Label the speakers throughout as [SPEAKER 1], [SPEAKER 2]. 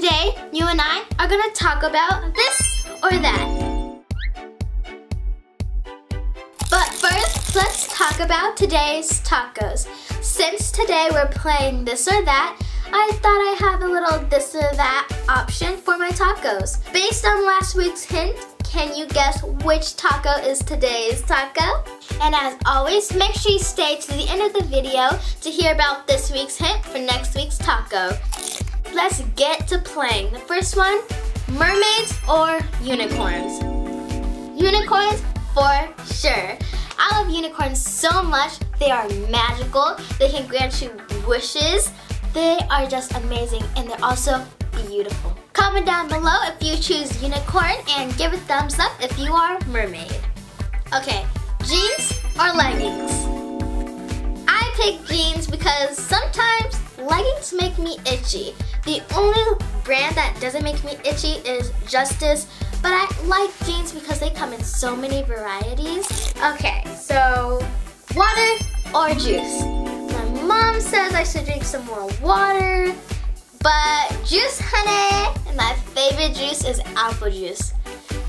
[SPEAKER 1] today, you and I are gonna talk about this or that. But first, let's talk about today's tacos. Since today we're playing this or that, I thought I'd have a little this or that option for my tacos. Based on last week's hint, can you guess which taco is today's taco? And as always, make sure you stay to the end of the video to hear about this week's hint for next week's taco. Let's get to playing. The first one, mermaids or unicorns? Unicorns for sure. I love unicorns so much. They are magical. They can grant you wishes. They are just amazing, and they're also beautiful. Comment down below if you choose unicorn and give a thumbs up if you are mermaid. Okay, jeans or leggings? I pick jeans because sometimes leggings make me itchy. The only brand that doesn't make me itchy is Justice, but I like jeans because they come in so many varieties. Okay, so water or juice? My mom says I should drink some more water, but juice, honey, and my favorite juice is apple juice.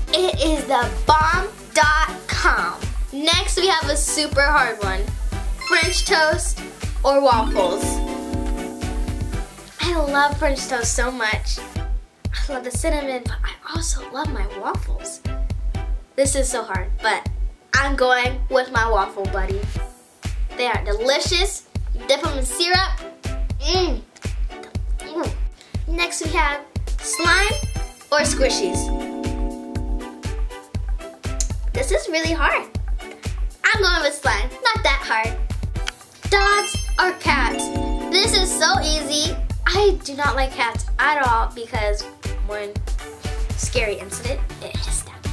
[SPEAKER 1] It is the bomb.com. Next, we have a super hard one. French toast or waffles? I love French toast so much. I love the cinnamon, but I also love my waffles. This is so hard, but I'm going with my waffle buddy. They are delicious. You dip them in syrup. Next we have slime or squishies. This is really hard. I'm going with slime, not that hard. Dogs or cats? This is so easy. I do not like cats at all because one scary incident, it hissed at me.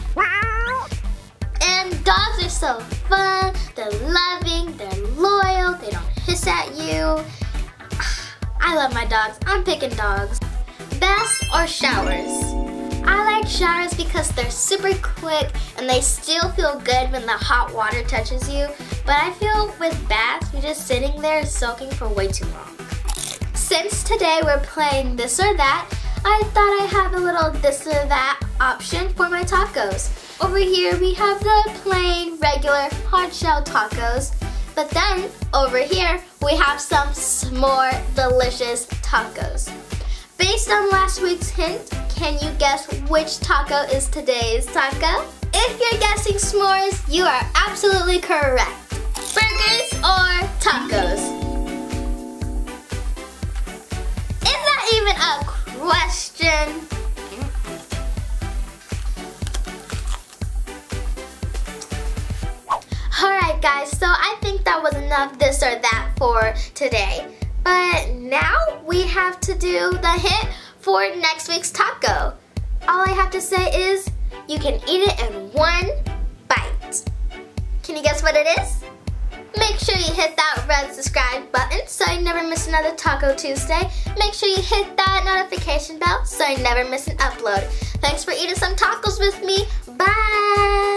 [SPEAKER 1] And dogs are so fun, they're loving, they're loyal, they don't hiss at you. I love my dogs, I'm picking dogs. Baths or showers? I like showers because they're super quick and they still feel good when the hot water touches you. But I feel with baths, you're just sitting there soaking for way too long. Since today we're playing this or that, I thought I'd have a little this or that option for my tacos. Over here we have the plain, regular, hard shell tacos. But then, over here, we have some more delicious tacos. Based on last week's hint, can you guess which taco is today's taco? If you're guessing s'mores, you are absolutely correct. Burgers or tacos? Is that even a question? Alright guys, so I think that was enough this or that for today. But now we have to do the hint for next week's taco. All I have to say is, you can eat it in one bite. Can you guess what it is? Make sure you hit that red subscribe button so you never miss another Taco Tuesday. Make sure you hit that notification bell so you never miss an upload. Thanks for eating some tacos with me. Bye!